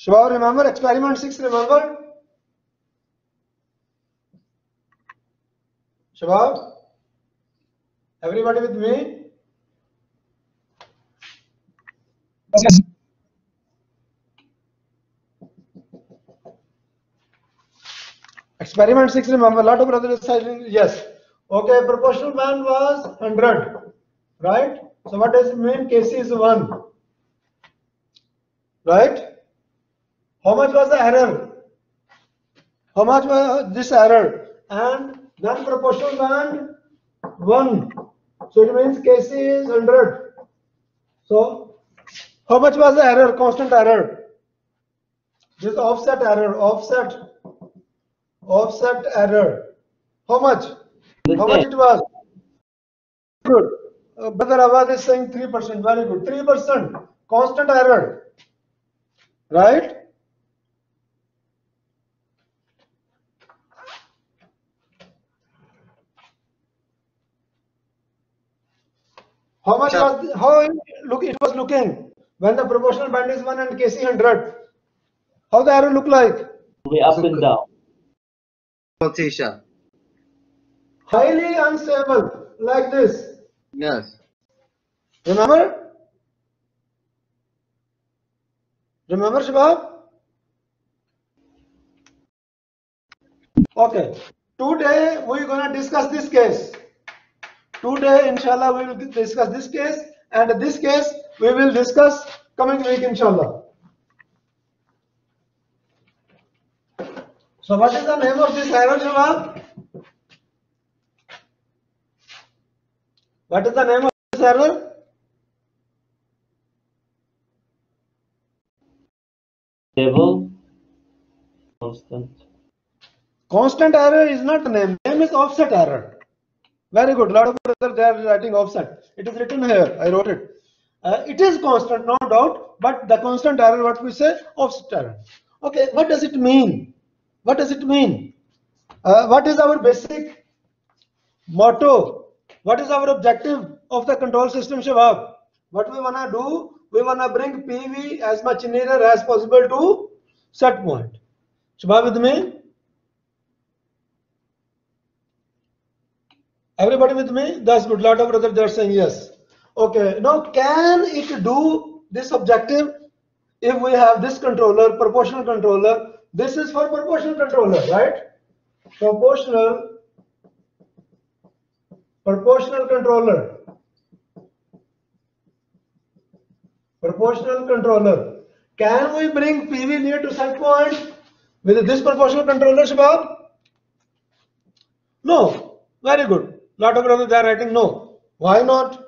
Shabab, remember experiment 6, remember? Shabab? Everybody with me? Yes. Experiment 6, remember? Lot of brothers saying yes. Okay, proportional band was 100, right? So what does it mean? Kc is 1, right? How much was the error? How much was this error? And then proportional band 1. So it means Kc is 100. So how much was the error? Constant error. This offset error. Offset error. How much? How much it was? Good. Brother Awad is saying 3%. Very good. 3%. Constant error. Right? How much was how it was looking when the proportional band is 1 and Kc 100? How the arrow look like? Way up and down. Rotation. Highly unstable, like this. Yes. Remember? Remember, Shabab? Okay. Today we're gonna discuss this case. Today, inshallah, we will discuss this case, and this case we will discuss coming week, inshallah. So, what is the name of this error, Shabab? What is the name of this error? Stable. Constant. Constant error is not the name. Name is offset error. Very good. Lot of brothers they are writing offset. It is written here. I wrote it. It is constant, no doubt. But the constant error, what we say, offset error. Okay. What does it mean? What does it mean? What is our basic motto? What is our objective of the control system, Shabab? What we wanna do? We wanna bring PV as much nearer as possible to set point. Shabab with me? Everybody with me? That's good. Lot of brothers they are saying yes. Okay. Now, can it do this objective if we have this controller, proportional controller? This is for proportional controller, right? Proportional controller. Proportional controller. Can we bring PV near to set point with this proportional controller, Shabab? No. Very good. Lot of brothers they are writing no. Why not?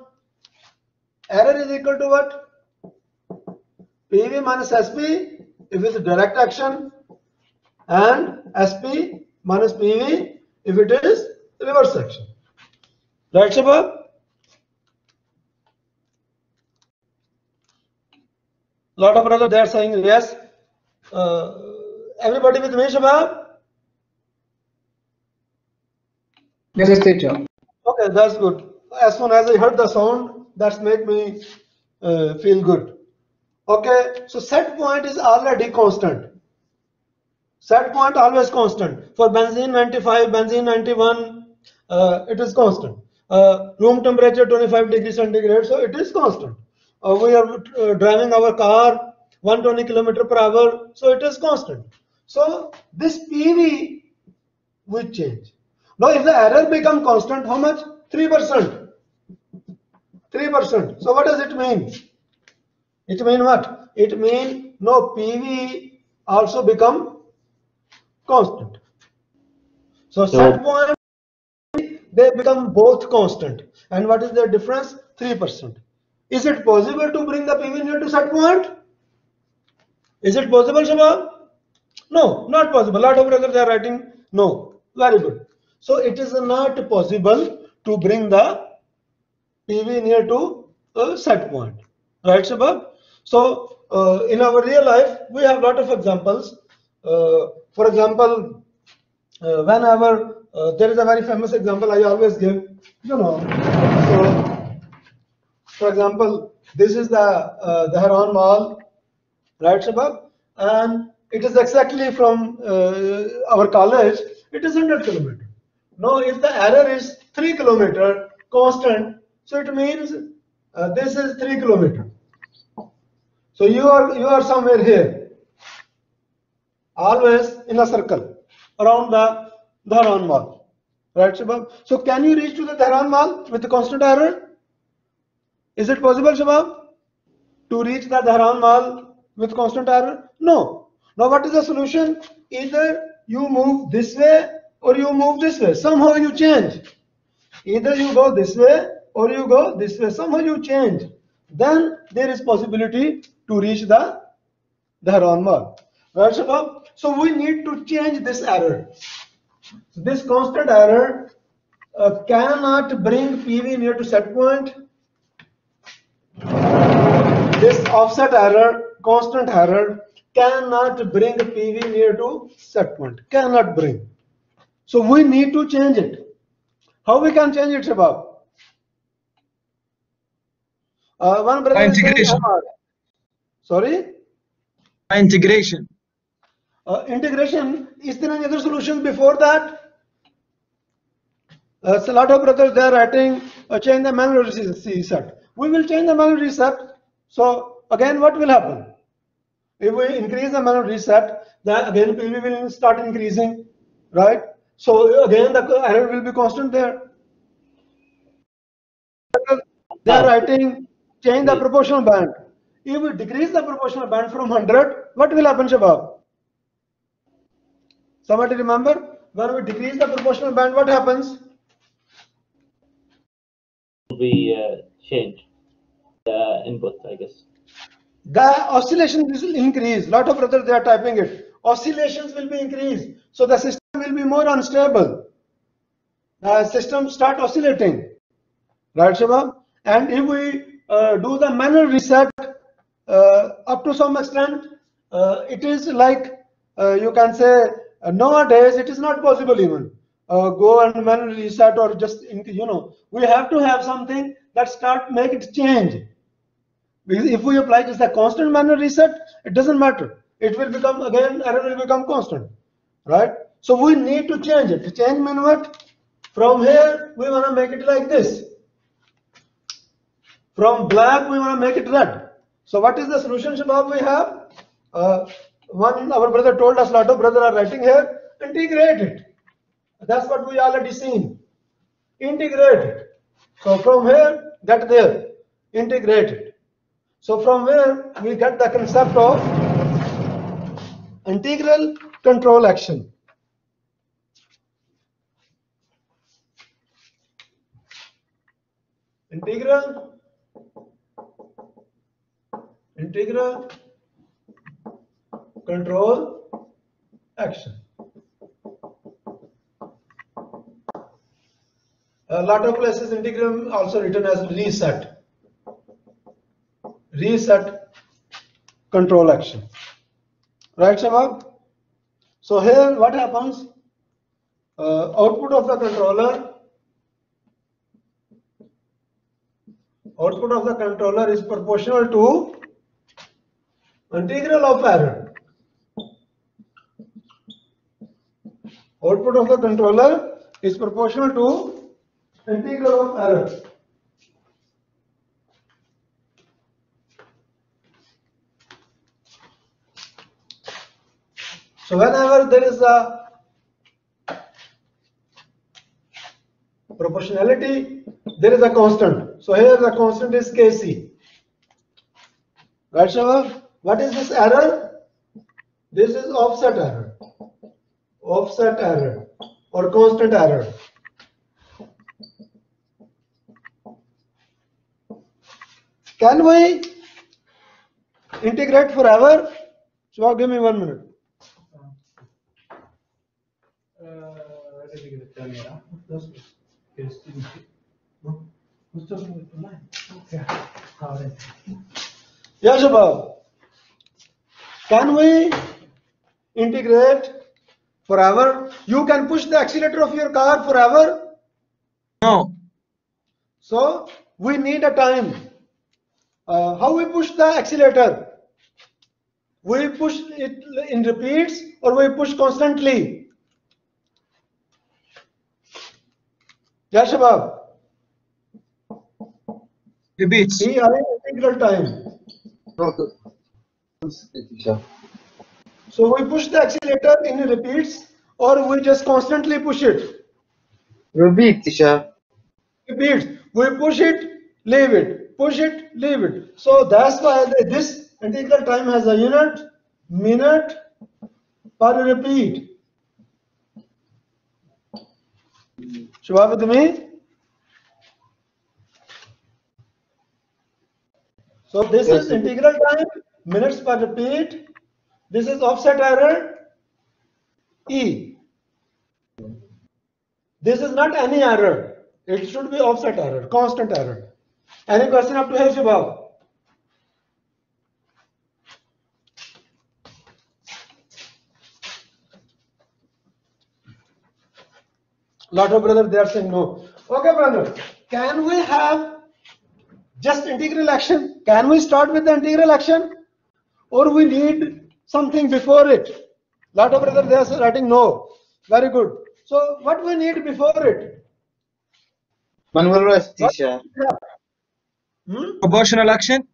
Error is equal to what? PV minus SP if it's direct action, and SP minus PV if it is reverse action. Right, Shabab? Lot of brothers they are saying yes. Everybody with me, Shabab? Yes, teacher. Okay, that's good. As soon as I heard the sound, that's make me feel good. Okay, so set point is already constant. Set point always constant. For benzene 95, benzene 91, it is constant. Room temperature 25 degrees centigrade, so it is constant. We are driving our car 120 km per hour, so it is constant. So this PV will change. Now, if the error become constant, how much? 3%. 3%. So what does it mean? It mean what? It mean no PV also become constant. So set point they become both constant. And what is the difference? 3%. Is it possible to bring the PV near to set point? Is it possible, Shabab? No, not possible. A lot of brothers are writing no. Very good. So it is not possible to bring the PV near to a set point. Right, Shabab? So in our real life, we have a lot of examples. For example, whenever there is a very famous example I always give, you know. So, for example, this is the Dhahran Mall, right, Shabab? and it is exactly from our college, it is 100 kilometer. Now, if the error is 3 kilometer constant, so it means this is 3 kilometer. So you are somewhere here, always in a circle around the Dhahran Mall, right, Shabab? So can you reach to the Dhahran Mall with the constant error? Is it possible, Shabab, to reach the Dhahran Mall with constant error? No. Now what is the solution? Either you move this way or you move this way. Somehow you change. Either you go this way or you go this way. Somehow you change. Then there is possibility to reach the Dhahran Mall. Right, Shabab? So we need to change this error. This constant error cannot bring PV near to set point. This offset error, constant error, cannot bring PV near to set point. Cannot bring. So we need to change it. How we can change it, Shabab? One brother is saying, Integration. sorry? Integration. Integration. Is there any other solution before that? So a lot of brothers, they are writing change the manual reset. We will change the manual reset. So again, what will happen? If we increase the manual reset, then again PV will start increasing, right? So again the error will be constant there. They are writing change the proportional band. If we decrease the proportional band from 100, what will happen, Shabab? Somebody remember? When we decrease the proportional band, what happens? Will be changed the input, I guess. The oscillations will increase. Lot of brothers, they are typing it. Oscillations will be increased. So the system will be more unstable. The system start oscillating. Right, Shabab? And if we do the manual reset up to some extent, it is like you can say nowadays it is not possible even go and manually reset or just we have to have something that start make it change. Because if we apply just a constant manual reset, it doesn't matter. It will become again error will become constant, right? So we need to change it. To change mean what? From here we want to make it like this. From black we want to make it red. So what is the solution, Shabab? We have one our brother told us, lot of brothers are writing here, integrate it. That's what we already seen. Integrate it. So from here get there, integrate it. So from where we get the concept of integral control action. Integral control action. A lot of places integral also written as reset. Reset control action. Right, Shabab? So here what happens? Output of the controller is proportional to integral of error. Output of the controller is proportional to integral of error. So whenever there is a proportionality, there is a constant. So here the constant is Kc. Right, Shabab? What is this error? This is offset error. Offset error or constant error. Can we integrate forever? Shabab, give me 1 minute. Yeah, Shabab. Can we integrate forever? You can push the accelerator of your car forever? No. So we need a time. How we push the accelerator? We push it in repeats or we push constantly? Yeah, Shabab. Repeats. PI integral time. No, constantly, teacher. So we push the accelerator in repeats or we just constantly push it? Repeat, teacher. Repeats. We push it, leave it, push it, leave it. So that's why this integral time has a unit, minute per repeat. Shabab with me? So this Yes, is integral time, minutes per repeat. This is offset error, E. This is not any error. It should be offset error, constant error. Any question up to here, Shabab? Lot of brothers, they are saying no. Okay, brother. Can we have just integral action? Can we start with the integral action? Or we need something before it? Lot of brothers, they are writing no. Very good. So what we need before it? Manual rest, What? teacher. Proportional action.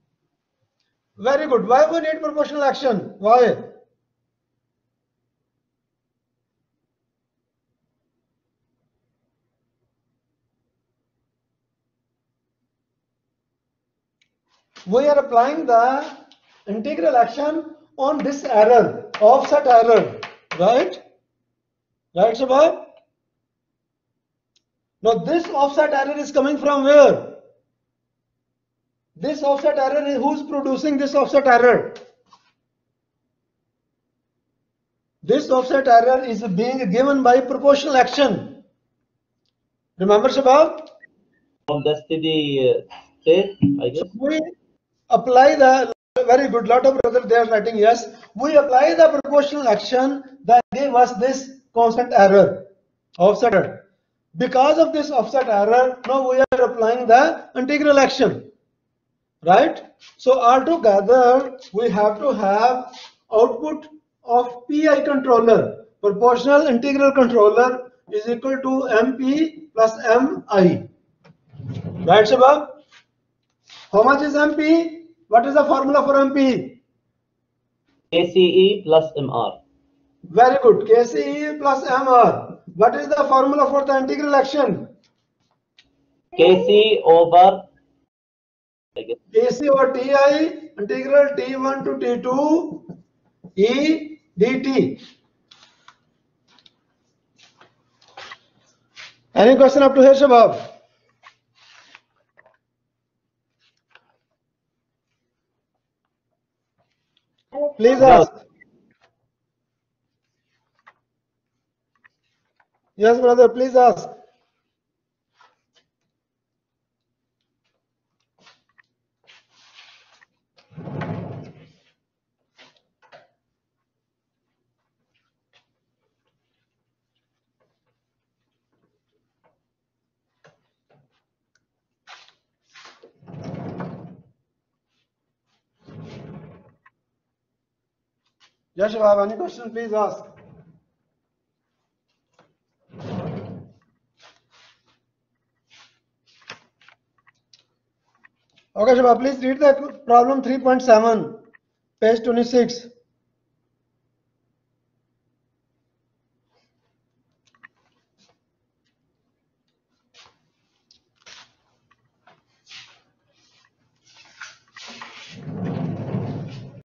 Very good. Why we need proportional action? Why? We are applying the integral action on this error, offset error, right? Right, Shabab? Now this offset error is coming from where? This offset error is who's producing this offset error? This offset error is being given by proportional action. Remember, Shabab? From the steady state, I guess. We apply the, very good, lot of brothers they are writing yes. We apply the proportional action that gave us this constant error, offset error. Because of this offset error, now we are applying the integral action, right? So altogether, we have to have output of PI controller, proportional integral controller, is equal to MP plus MI. Right, Shabab? How much is MP? What is the formula for MP? KCE plus MR. Very good. KCE plus MR. What is the formula for the integral action? KC over, I guess. KC over TI, integral T1 to T2 E dt. Any question up to here, Shabab? Please ask. Yes, brother, please ask. Yes, Shabab, any question, please ask. Okay, Shabab, please read the problem 3.7, page 26.